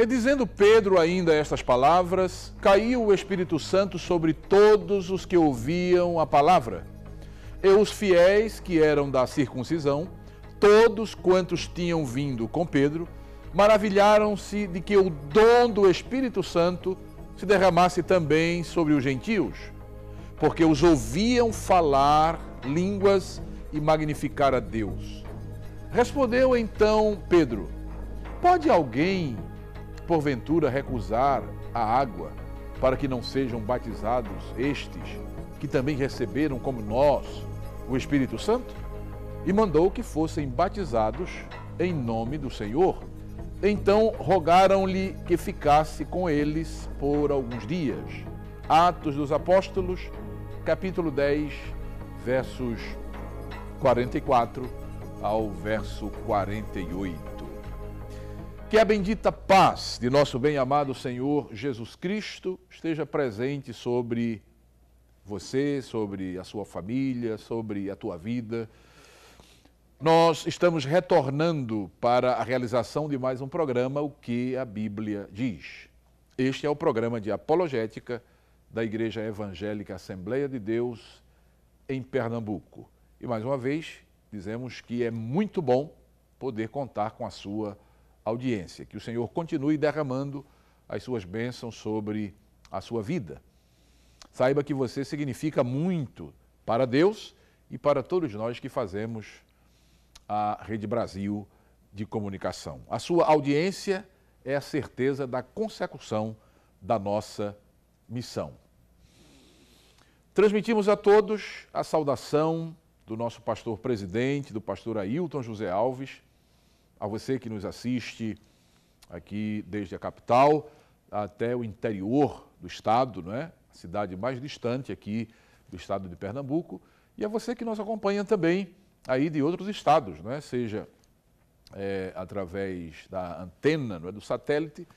E dizendo Pedro ainda estas palavras, caiu o Espírito Santo sobre todos os que ouviam a palavra. E os fiéis que eram da circuncisão, todos quantos tinham vindo com Pedro, maravilharam-se de que o dom do Espírito Santo se derramasse também sobre os gentios, porque os ouviam falar línguas e magnificar a Deus. Respondeu então Pedro: pode alguém, porventura, recusar a água para que não sejam batizados estes, que também receberam, como nós, o Espírito Santo? E mandou que fossem batizados em nome do Senhor. Então rogaram-lhe que ficasse com eles por alguns dias. Atos dos Apóstolos, capítulo 10, versos 44 ao verso 48. Que a bendita paz de nosso bem-amado Senhor Jesus Cristo esteja presente sobre você, sobre a sua família, sobre a tua vida. Nós estamos retornando para a realização de mais um programa, O que a Bíblia diz. Este é o programa de apologética da Igreja Evangélica Assembleia de Deus em Pernambuco. E mais uma vez, dizemos que é muito bom poder contar com a sua audiência. Que o Senhor continue derramando as suas bênçãos sobre a sua vida. Saiba que você significa muito para Deus e para todos nós que fazemos a Rede Brasil de comunicação. A sua audiência é a certeza da consecução da nossa missão. Transmitimos a todos a saudação do nosso pastor presidente, do pastor Ailton José Alves, a você que nos assiste aqui desde a capital até o interior do estado, não é? A cidade mais distante aqui do estado de Pernambuco, e a você que nos acompanha também aí de outros estados, não é? Seja através da antena, não é? Do satélite,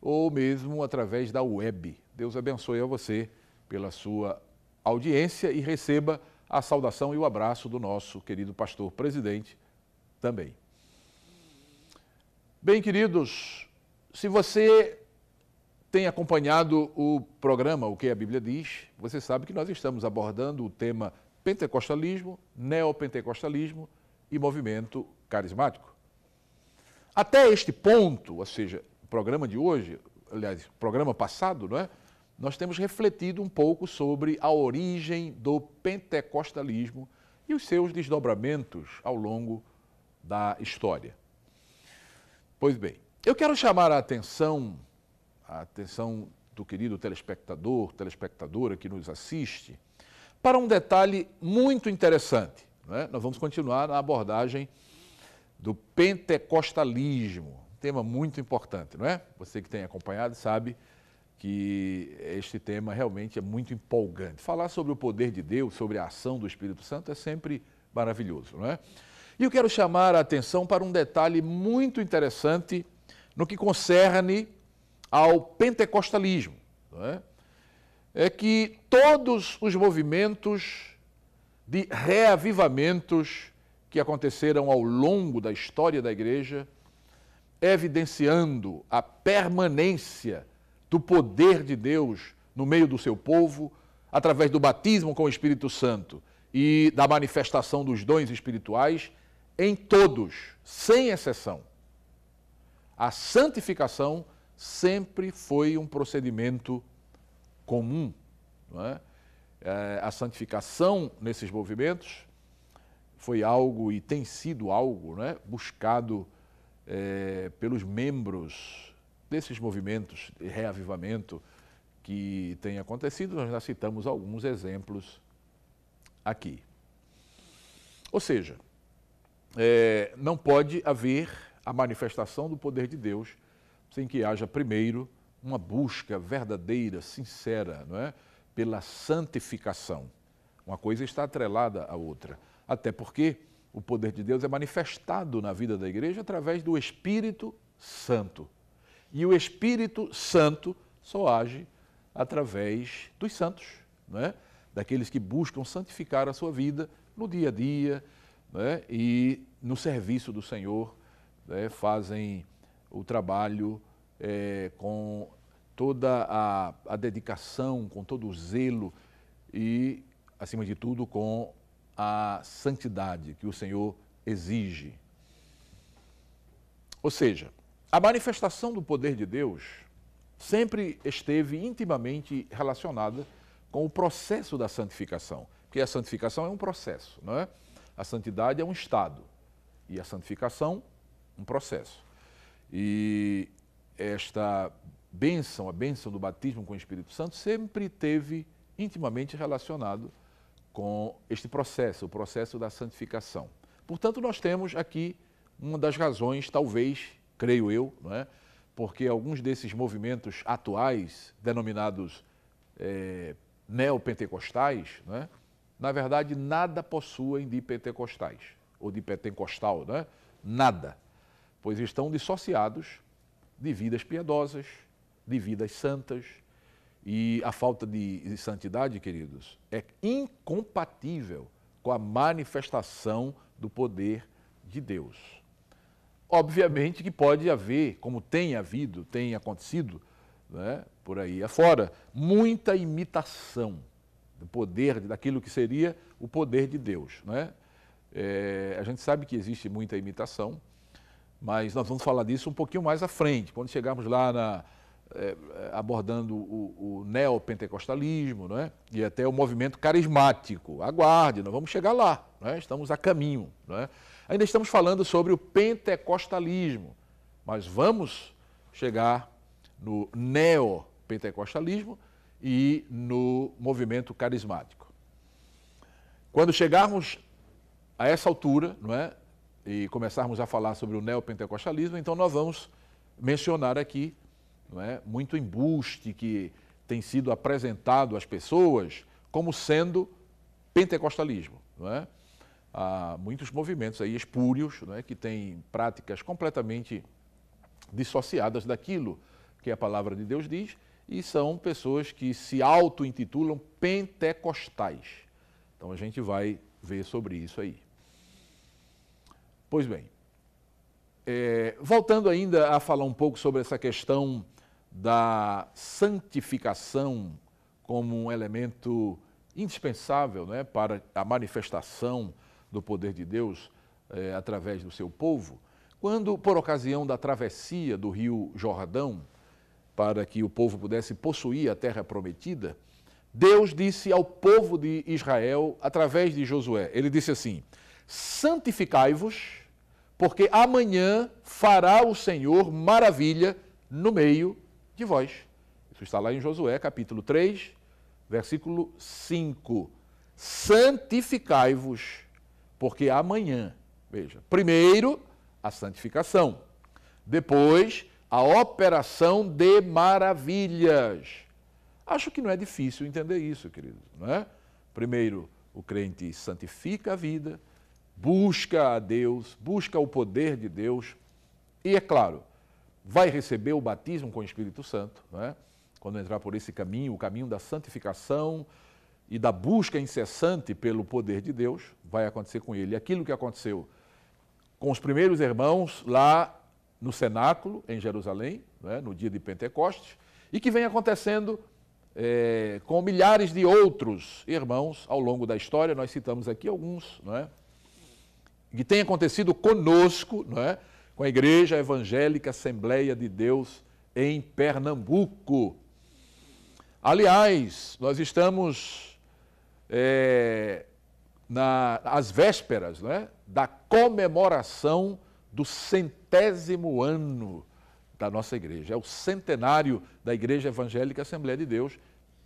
ou mesmo através da web. Deus abençoe a você pela sua audiência e receba a saudação e o abraço do nosso querido pastor presidente também. Bem, queridos, se você tem acompanhado o programa O que a Bíblia diz, você sabe que nós estamos abordando o tema pentecostalismo, neopentecostalismo e movimento carismático. Até este ponto, ou seja, o programa de hoje, aliás, o programa passado, não é? Nós temos refletido um pouco sobre a origem do pentecostalismo e os seus desdobramentos ao longo da história. Pois bem, eu quero chamar a atenção do querido telespectador, telespectadora que nos assiste, para um detalhe muito interessante, não é? Nós vamos continuar na abordagem do pentecostalismo, um tema muito importante, não é? Você que tem acompanhado sabe que este tema realmente é muito empolgante. Falar sobre o poder de Deus, sobre a ação do Espírito Santo é sempre maravilhoso, não é? E eu quero chamar a atenção para um detalhe muito interessante no que concerne ao pentecostalismo, não é? É que todos os movimentos de reavivamentos que aconteceram ao longo da história da igreja, evidenciando a permanência do poder de Deus no meio do seu povo, através do batismo com o Espírito Santo e da manifestação dos dons espirituais, em todos, sem exceção. A santificação sempre foi um procedimento comum, não é? A santificação nesses movimentos foi algo e tem sido algo, não é? Buscado pelos membros desses movimentos de reavivamento que têm acontecido. Nós já citamos alguns exemplos aqui. Ou seja, não pode haver a manifestação do poder de Deus sem que haja primeiro uma busca verdadeira, sincera, não é? Pela santificação. Uma coisa está atrelada à outra. Até porque o poder de Deus é manifestado na vida da igreja através do Espírito Santo. E o Espírito Santo só age através dos santos, não é? Daqueles que buscam santificar a sua vida no dia a dia, não é? E no serviço do Senhor, né? Fazem o trabalho com toda a dedicação, com todo o zelo e, acima de tudo, com a santidade que o Senhor exige. Ou seja, a manifestação do poder de Deus sempre esteve intimamente relacionada com o processo da santificação, porque a santificação é um processo, não é? A santidade é um estado e a santificação um processo. E esta bênção, a bênção do batismo com o Espírito Santo, sempre teve intimamente relacionado com este processo, o processo da santificação. Portanto, nós temos aqui uma das razões, talvez, creio eu, não é? Porque alguns desses movimentos atuais, denominados neopentecostais, não é? Na verdade, nada possuem de pentecostais, ou de pentecostal, não é? Nada, pois estão dissociados de vidas piedosas, de vidas santas, e a falta de santidade, queridos, é incompatível com a manifestação do poder de Deus. Obviamente que pode haver, como tem havido, tem acontecido, né, por aí afora, muita imitação do poder, daquilo que seria o poder de Deus. Né? A gente sabe que existe muita imitação, mas nós vamos falar disso um pouquinho mais à frente, quando chegarmos lá abordando o neopentecostalismo, né? E até o movimento carismático. Aguarde, nós vamos chegar lá, né? Estamos a caminho. Né? Ainda estamos falando sobre o pentecostalismo, mas vamos chegar no neopentecostalismo e no movimento carismático. Quando chegarmos a essa altura, não é? E começarmos a falar sobre o neopentecostalismo, então nós vamos mencionar aqui, não é, muito embuste que tem sido apresentado às pessoas como sendo pentecostalismo. Não é? Há muitos movimentos aí espúrios, não é, que têm práticas completamente dissociadas daquilo que a palavra de Deus diz, e são pessoas que se auto-intitulam pentecostais. Então a gente vai ver sobre isso aí. Pois bem, voltando ainda a falar um pouco sobre essa questão da santificação como um elemento indispensável, né, para a manifestação do poder de Deus através do seu povo, quando, por ocasião da travessia do rio Jordão, para que o povo pudesse possuir a terra prometida, Deus disse ao povo de Israel, através de Josué, ele disse assim: santificai-vos, porque amanhã fará o Senhor maravilha no meio de vós. Isso está lá em Josué, capítulo 3, versículo 5. Santificai-vos, porque amanhã, veja, primeiro a santificação, depois a operação de maravilhas. Acho que não é difícil entender isso, queridos, não é? Primeiro, o crente santifica a vida, busca a Deus, busca o poder de Deus e, é claro, vai receber o batismo com o Espírito Santo, não é? Quando entrar por esse caminho, o caminho da santificação e da busca incessante pelo poder de Deus, vai acontecer com ele aquilo que aconteceu com os primeiros irmãos lá no cenáculo, em Jerusalém, não é? No dia de Pentecostes, e que vem acontecendo com milhares de outros irmãos ao longo da história. Nós citamos aqui alguns, não é? Que tem acontecido conosco, não é? Com a Igreja Evangélica Assembleia de Deus em Pernambuco. Aliás, nós estamos às vésperas, não é? Da comemoração do 100º ano da nossa igreja. É o centenário da Igreja Evangélica Assembleia de Deus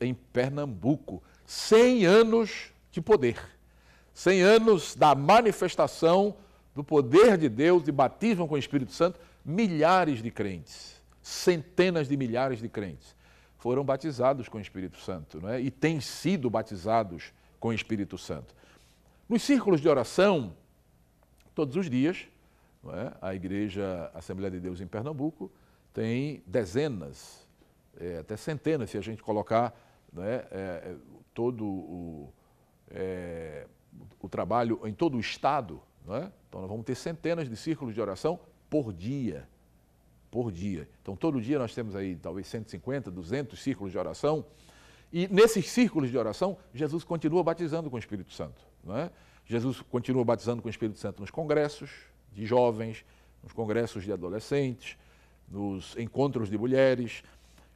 em Pernambuco. 100 anos de poder. 100 anos da manifestação do poder de Deus, de batismo com o Espírito Santo. Milhares de crentes, centenas de milhares de crentes foram batizados com o Espírito Santo, não é? E têm sido batizados com o Espírito Santo. Nos círculos de oração, todos os dias, não é? A Igreja Assembleia de Deus em Pernambuco tem dezenas, até centenas, se a gente colocar, não é? Todo o trabalho em todo o estado, não é? Então nós vamos ter centenas de círculos de oração por dia. por dia. Então, todo dia nós temos aí talvez 150, 200 círculos de oração. E nesses círculos de oração, Jesus continua batizando com o Espírito Santo. Não é? Jesus continua batizando com o Espírito Santo nos congressos de jovens, nos congressos de adolescentes, nos encontros de mulheres.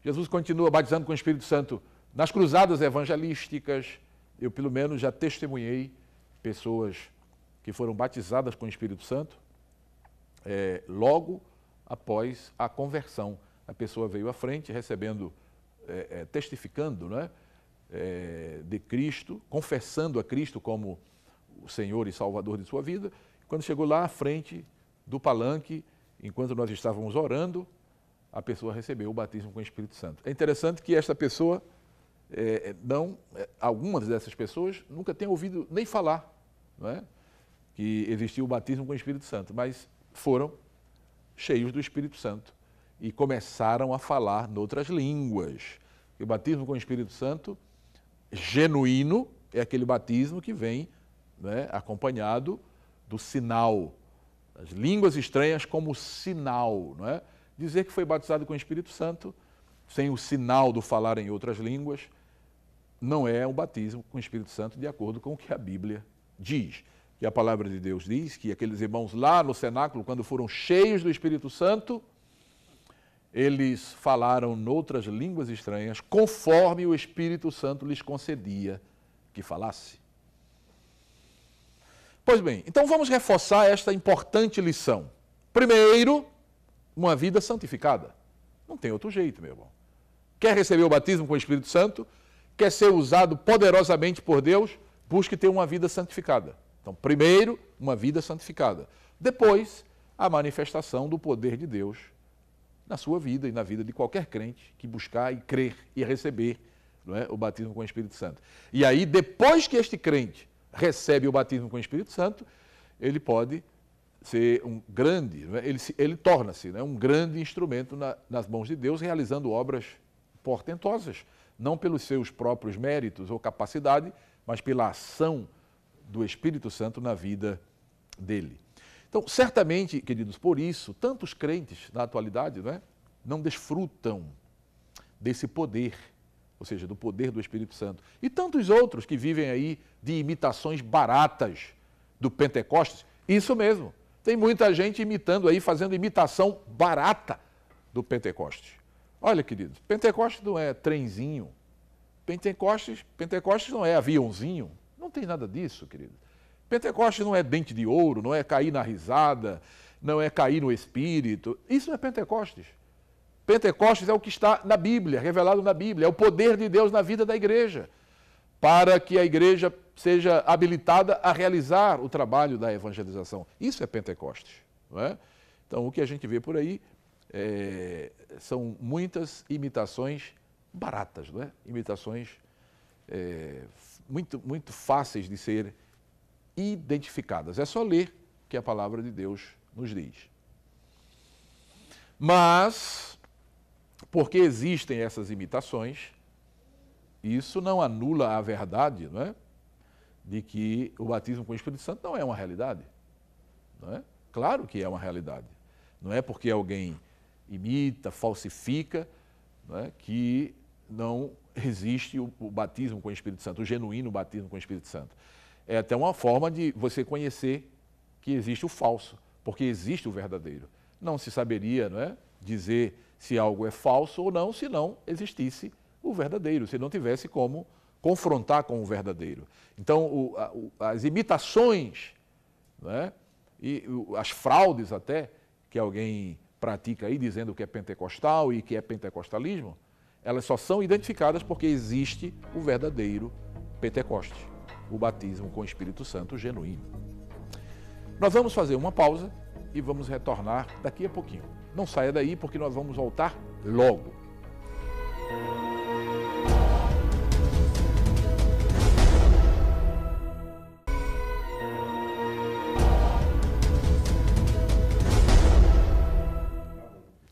Jesus continua batizando com o Espírito Santo nas cruzadas evangelísticas. Eu, pelo menos, já testemunhei pessoas que foram batizadas com o Espírito Santo logo após a conversão. A pessoa veio à frente recebendo, testificando, né, de Cristo, confessando a Cristo como o Senhor e Salvador de sua vida. Quando chegou lá à frente do palanque, enquanto nós estávamos orando, a pessoa recebeu o batismo com o Espírito Santo. É interessante que esta pessoa, algumas dessas pessoas nunca têm ouvido nem falar, não é, que existia o batismo com o Espírito Santo, mas foram cheios do Espírito Santo e começaram a falar noutras línguas. E o batismo com o Espírito Santo genuíno é aquele batismo que vem, né, acompanhado do sinal, as línguas estranhas como sinal. Não é? Dizer que foi batizado com o Espírito Santo sem o sinal do falar em outras línguas não é um batismo com o Espírito Santo de acordo com o que a Bíblia diz. Que a palavra de Deus diz que aqueles irmãos lá no cenáculo, quando foram cheios do Espírito Santo, eles falaram noutras línguas estranhas, conforme o Espírito Santo lhes concedia que falasse. Pois bem, então vamos reforçar esta importante lição. Primeiro, uma vida santificada. Não tem outro jeito, meu irmão. Quer receber o batismo com o Espírito Santo? Quer ser usado poderosamente por Deus? Busque ter uma vida santificada. Então, primeiro, uma vida santificada. Depois, a manifestação do poder de Deus na sua vida e na vida de qualquer crente que buscar e crer e receber, não é, o batismo com o Espírito Santo. E aí, depois que este crente recebe o batismo com o Espírito Santo, ele pode ser um grande, não é, ele torna-se, né, um grande instrumento nas mãos de Deus, realizando obras portentosas, não pelos seus próprios méritos ou capacidade, mas pela ação do Espírito Santo na vida dele. Então, certamente, queridos, por isso, tantos crentes na atualidade, não desfrutam desse poder, ou seja, do poder do Espírito Santo. E tantos outros que vivem aí de imitações baratas do Pentecostes, isso mesmo. Tem muita gente imitando aí, fazendo imitação barata do Pentecostes. Olha, queridos, Pentecostes não é trenzinho, Pentecostes não é aviãozinho. Não tem nada disso, querido. Pentecostes não é dente de ouro, não é cair na risada, não é cair no Espírito. Isso não é Pentecostes. Pentecostes é o que está na Bíblia, revelado na Bíblia. É o poder de Deus na vida da igreja, para que a igreja seja habilitada a realizar o trabalho da evangelização. Isso é Pentecostes. Não é? Então, o que a gente vê por aí são muitas imitações baratas, não é? Imitações muito fáceis de ser identificadas. É só ler o que a palavra de Deus nos diz. Mas, porque existem essas imitações, isso não anula a verdade, não é? De que o batismo com o Espírito Santo não é uma realidade. Não é? Claro que é uma realidade. Não é porque alguém imita, falsifica, não é, que não existe o batismo com o Espírito Santo, o genuíno batismo com o Espírito Santo. É até uma forma de você conhecer que existe o falso, porque existe o verdadeiro. Não se saberia, não é, dizer se algo é falso ou não, se não existisse o verdadeiro, se não tivesse como confrontar com o verdadeiro. Então, as imitações, não é, e as fraudes até, que alguém pratica aí, dizendo que é pentecostal e que é pentecostalismo, elas só são identificadas porque existe o verdadeiro Pentecostes, o batismo com o Espírito Santo genuíno. Nós vamos fazer uma pausa e vamos retornar daqui a pouquinho. Não saia daí porque nós vamos voltar logo.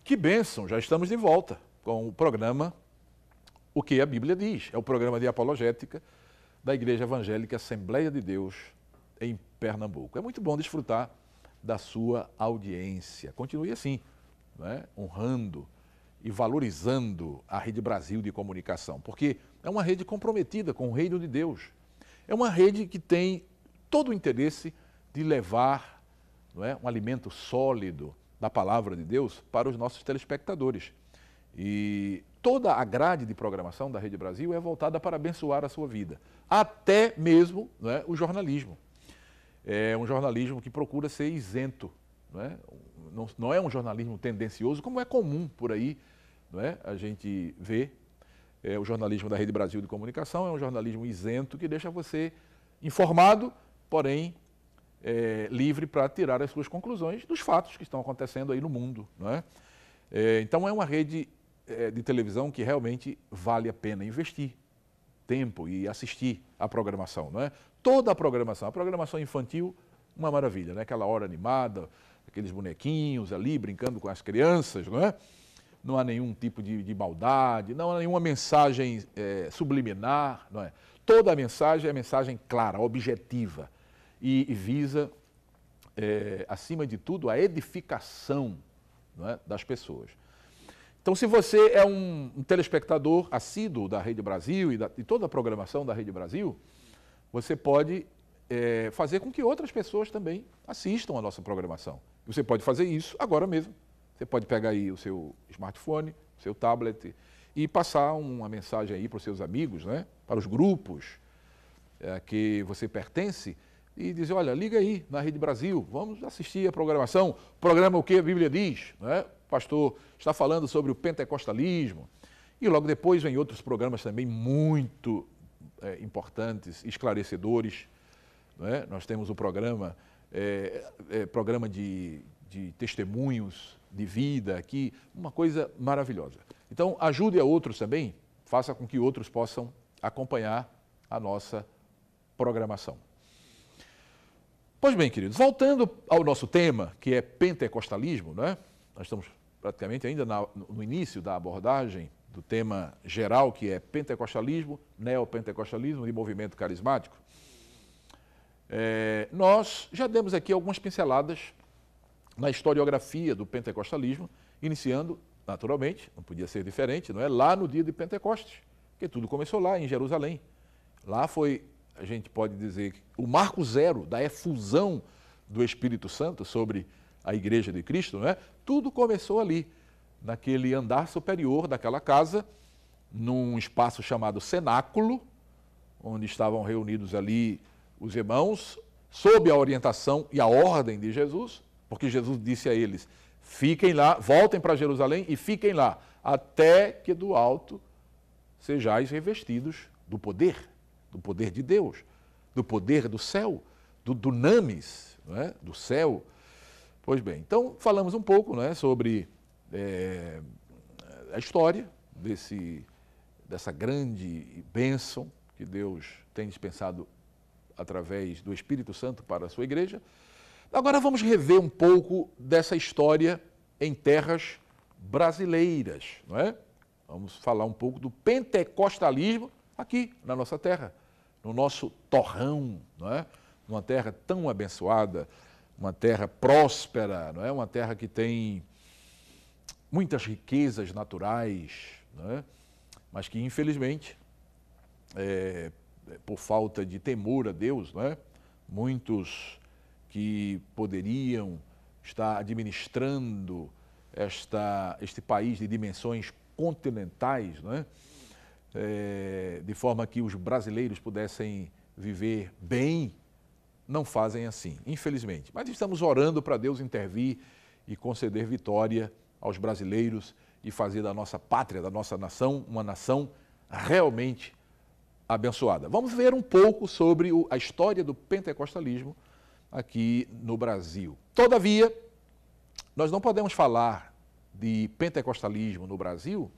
Que bênção, já estamos de volta com o programa O que a Bíblia Diz. É o programa de apologética da Igreja Evangélica Assembleia de Deus em Pernambuco. É muito bom desfrutar da sua audiência. Continue assim, né, honrando e valorizando a Rede Brasil de Comunicação, porque é uma rede comprometida com o reino de Deus. É uma rede que tem todo o interesse de levar, não é, um alimento sólido da palavra de Deus para os nossos telespectadores. E toda a grade de programação da Rede Brasil é voltada para abençoar a sua vida, até mesmo, não é, o jornalismo. É um jornalismo que procura ser isento, não é? Não é um jornalismo tendencioso, como é comum por aí, não é? A gente vê. O jornalismo da Rede Brasil de Comunicação é um jornalismo isento que deixa você informado, porém livre para tirar as suas conclusões dos fatos que estão acontecendo aí no mundo, não é? Então é uma rede de televisão que realmente vale a pena investir tempo e assistir à programação, não é? Toda a programação infantil, uma maravilha, né? Aquela hora animada, aqueles bonequinhos ali brincando com as crianças, não é? Não há nenhum tipo de maldade, não há nenhuma mensagem subliminar, não é? Toda a mensagem é mensagem clara, objetiva e visa, acima de tudo, a edificação, não é, das pessoas. Então, se você é um telespectador assíduo da Rede Brasil e de toda a programação da Rede Brasil, você pode fazer com que outras pessoas também assistam a nossa programação. Você pode fazer isso agora mesmo. Você pode pegar aí o seu smartphone, o seu tablet e passar uma mensagem aí para os seus amigos, né? Para os grupos que você pertence e dizer, olha, liga aí na Rede Brasil, vamos assistir a programação. O programa O que a Bíblia diz, né? O pastor está falando sobre o pentecostalismo. E logo depois vem outros programas também muito importantes, esclarecedores. Né? Nós temos o programa de testemunhos de vida aqui, uma coisa maravilhosa. Então, ajude a outros também, faça com que outros possam acompanhar a nossa programação. Pois bem, queridos, voltando ao nosso tema, que é pentecostalismo, né? Nós estamos praticamente ainda no início da abordagem do tema geral, que é pentecostalismo, neopentecostalismo e movimento carismático. Nós já demos aqui algumas pinceladas na historiografia do pentecostalismo, iniciando, naturalmente, não podia ser diferente, não é? Lá no dia de Pentecostes, porque tudo começou lá em Jerusalém. Lá foi, a gente pode dizer, o marco zero da efusão do Espírito Santo sobre a Igreja de Cristo, não é? Tudo começou ali, naquele andar superior daquela casa, num espaço chamado cenáculo, onde estavam reunidos ali os irmãos, sob a orientação e a ordem de Jesus, porque Jesus disse a eles, fiquem lá, voltem para Jerusalém e fiquem lá, até que do alto sejais revestidos do poder de Deus, do poder do céu, do dunamis, não é? Do céu. Pois bem, então falamos um pouco, não é, sobre a história dessa grande bênção que Deus tem dispensado através do Espírito Santo para a sua igreja. Agora vamos rever um pouco dessa história em terras brasileiras, não é? Vamos falar um pouco do pentecostalismo aqui na nossa terra, no nosso torrão, não é? Uma terra tão abençoada, uma terra próspera, não é? Uma terra que tem muitas riquezas naturais, não é? Mas que infelizmente, por falta de temor a Deus, não é? Muitos que poderiam estar administrando este país de dimensões continentais, não é? De forma que os brasileiros pudessem viver bem, não fazem assim, infelizmente. Mas estamos orando para Deus intervir e conceder vitória aos brasileiros e fazer da nossa pátria, da nossa nação, uma nação realmente abençoada. Vamos ver um pouco sobre a história do pentecostalismo aqui no Brasil. Todavia, nós não podemos falar de pentecostalismo no Brasil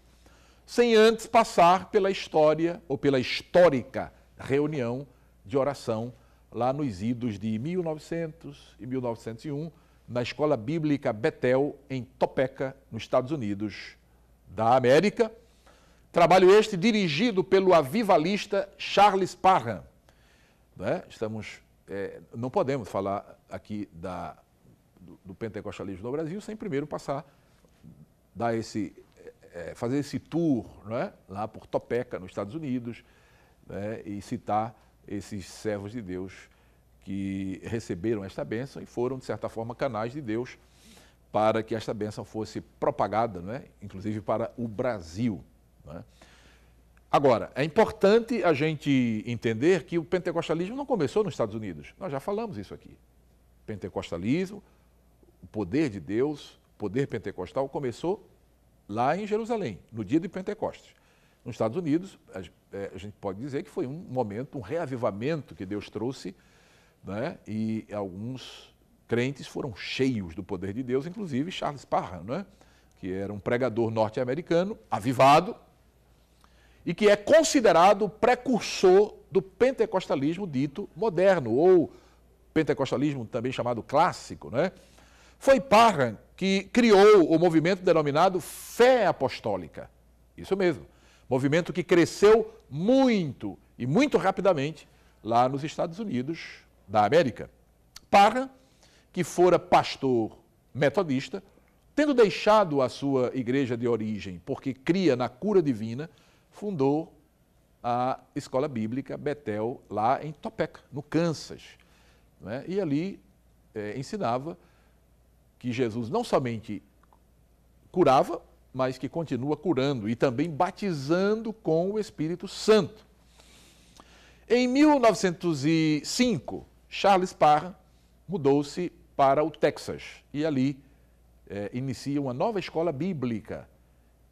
sem antes passar pela história ou pela histórica reunião de oração lá nos idos de 1900 e 1901, na Escola Bíblica Bethel, em Topeka, nos Estados Unidos da América. Trabalho este dirigido pelo avivalista Charles Parham. Né? Não podemos falar aqui do pentecostalismo no Brasil sem primeiro passar fazer esse tour, não é? Lá por Topeka, nos Estados Unidos, né? E citar esses servos de Deus que receberam esta bênção e foram, de certa forma, canais de Deus para que esta bênção fosse propagada, não é? Inclusive para o Brasil. Não é? Agora, é importante a gente entender que o pentecostalismo não começou nos Estados Unidos. Nós já falamos isso aqui. Pentecostalismo, o poder de Deus, o poder pentecostal começou lá em Jerusalém, no dia de Pentecostes. Nos Estados Unidos, a gente pode dizer que foi um momento, um reavivamento que Deus trouxe, né? E alguns crentes foram cheios do poder de Deus, inclusive Charles Parham, né? Que era um pregador norte-americano, avivado, e que é considerado o precursor do pentecostalismo dito moderno, ou pentecostalismo também chamado clássico, né? Foi Parham que criou o movimento denominado Fé Apostólica. Isso mesmo. Movimento que cresceu muito e muito rapidamente lá nos Estados Unidos da América. Parham, que fora pastor metodista, tendo deixado a sua igreja de origem porque cria na cura divina, fundou a escola bíblica Bethel lá em Topeka, no Kansas. Né? E ali ensinava que Jesus não somente curava, mas que continua curando e também batizando com o Espírito Santo. Em 1905, Charles Parham mudou-se para o Texas e ali inicia uma nova escola bíblica.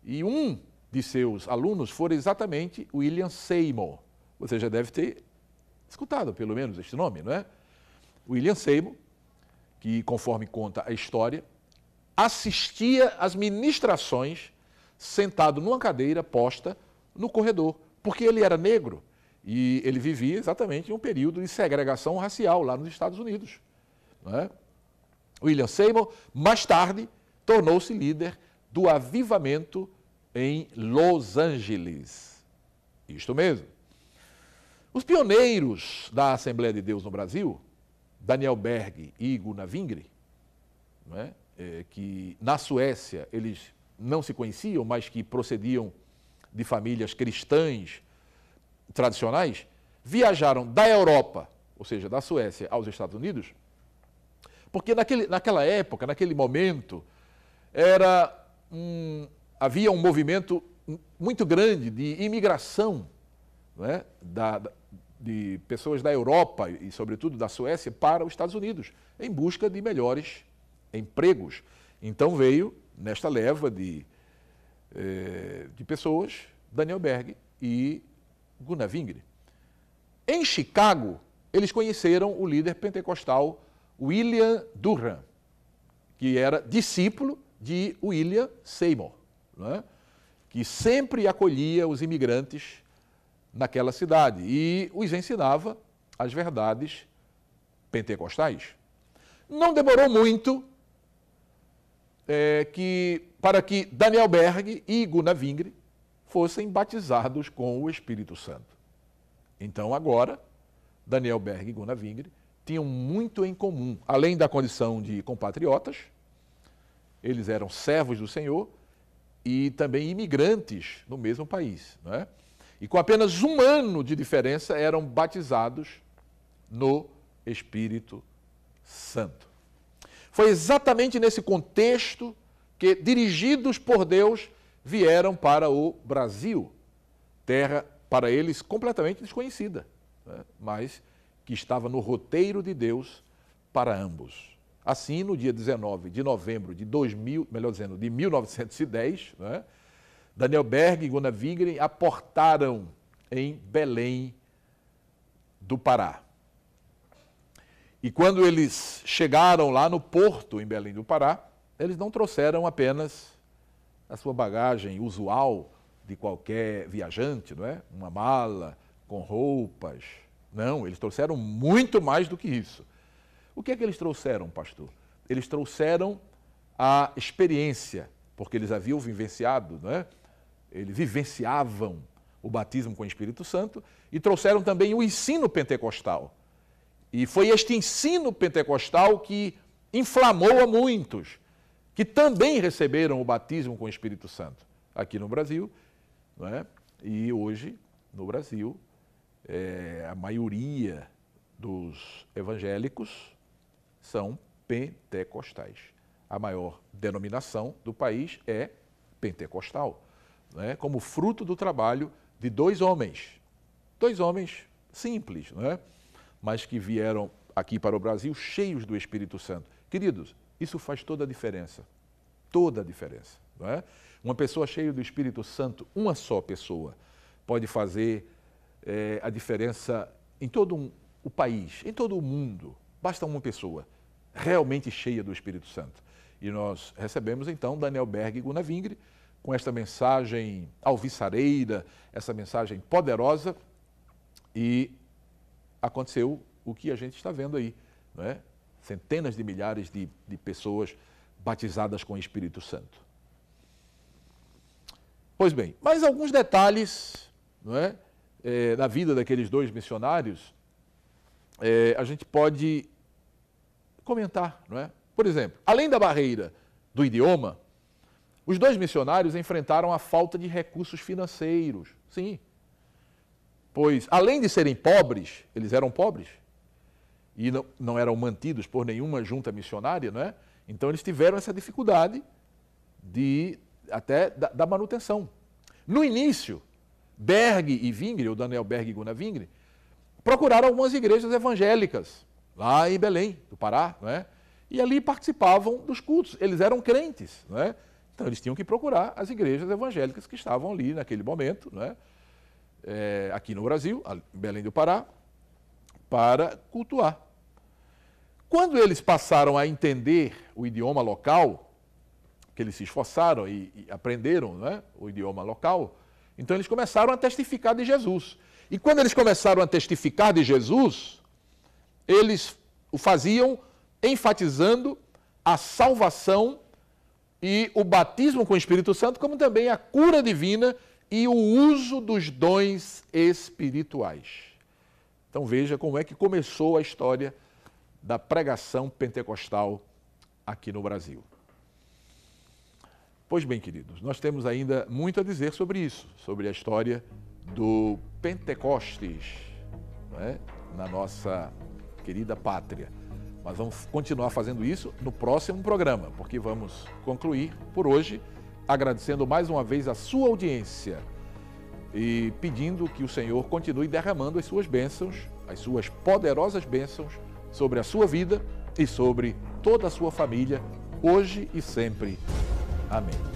E um de seus alunos foi exatamente William Seymour. Você já deve ter escutado pelo menos este nome, não é? William Seymour, que conforme conta a história, assistia às ministrações sentado numa cadeira posta no corredor, porque ele era negro e ele vivia exatamente em um período de segregação racial lá nos Estados Unidos. Não é? William Seymour, mais tarde, tornou-se líder do avivamento em Los Angeles. Isto mesmo. Os pioneiros da Assembleia de Deus no Brasil, Daniel Berg e Gunnar Wingre, não é? Que na Suécia eles não se conheciam, mas que procediam de famílias cristãs tradicionais, viajaram da Europa, ou seja, da Suécia aos Estados Unidos, porque naquela época, naquele momento, havia um movimento muito grande de imigração, não é? De pessoas da Europa e, sobretudo, da Suécia para os Estados Unidos, em busca de melhores empregos. Então veio, nesta leva de pessoas, Daniel Berg e Gunnar Wingre. Em Chicago, eles conheceram o líder pentecostal William Durham, que era discípulo de William Seymour, não é? Que sempre acolhia os imigrantes naquela cidade e os ensinava as verdades pentecostais. Não demorou muito para que Daniel Berg e Gunnar Wingre fossem batizados com o Espírito Santo. Então agora, Daniel Berg e Gunnar Wingre tinham muito em comum. Além da condição de compatriotas, eles eram servos do Senhor e também imigrantes no mesmo país, não é? E com apenas um ano de diferença eram batizados no Espírito Santo. Foi exatamente nesse contexto que, dirigidos por Deus, vieram para o Brasil, terra para eles completamente desconhecida, né? Mas que estava no roteiro de Deus para ambos. Assim, no dia 19 de novembro de 1910, né, Daniel Berg e Gunnar Wingre aportaram em Belém do Pará. E quando eles chegaram lá no porto, em Belém do Pará, eles não trouxeram apenas a sua bagagem usual de qualquer viajante, não é? Uma mala com roupas. Não, eles trouxeram muito mais do que isso. O que é que eles trouxeram, pastor? Eles trouxeram a experiência, porque eles haviam vivenciado, não é? Eles vivenciavam o batismo com o Espírito Santo e trouxeram também o ensino pentecostal. E foi este ensino pentecostal que inflamou a muitos que também receberam o batismo com o Espírito Santo aqui no Brasil, não é? E hoje, no Brasil, a maioria dos evangélicos são pentecostais. A maior denominação do país é pentecostal, né? Como fruto do trabalho de dois homens simples, né? Mas que vieram aqui para o Brasil cheios do Espírito Santo. Queridos, isso faz toda a diferença, não é? Uma pessoa cheia do Espírito Santo, uma só pessoa, pode fazer a diferença em todo o país, em todo o mundo. Basta uma pessoa realmente cheia do Espírito Santo. E nós recebemos então Daniel Berg Gunavingre com esta mensagem alvissareira, essa mensagem poderosa, e aconteceu o que a gente está vendo aí, não é? Centenas de milhares de pessoas batizadas com o Espírito Santo. Pois bem, mais alguns detalhes, não é? Na vida daqueles dois missionários, a gente pode comentar, não é? Por exemplo, além da barreira do idioma, os dois missionários enfrentaram a falta de recursos financeiros. Sim. Pois, além de serem pobres, eles eram pobres e não eram mantidos por nenhuma junta missionária, não é? Então eles tiveram essa dificuldade até da manutenção. No início, Berg e Vingre, o Daniel Berg e Gunavingre, procuraram algumas igrejas evangélicas, lá em Belém, do Pará, não é? E ali participavam dos cultos, eles eram crentes, não é? Então eles tinham que procurar as igrejas evangélicas que estavam ali naquele momento, não é? Aqui no Brasil, em Belém do Pará, para cultuar. Quando eles passaram a entender o idioma local, que eles se esforçaram e aprenderam, não é? O idioma local, então eles começaram a testificar de Jesus. E quando eles começaram a testificar de Jesus, eles o faziam enfatizando a salvação e o batismo com o Espírito Santo, como também a cura divina e o uso dos dons espirituais. Então veja como é que começou a história da pregação pentecostal aqui no Brasil. Pois bem, queridos, nós temos ainda muito a dizer sobre isso, sobre a história do Pentecostes, não é? Na nossa querida pátria. Mas vamos continuar fazendo isso no próximo programa, porque vamos concluir por hoje agradecendo mais uma vez a sua audiência e pedindo que o Senhor continue derramando as suas bênçãos, as suas poderosas bênçãos sobre a sua vida e sobre toda a sua família, hoje e sempre. Amém.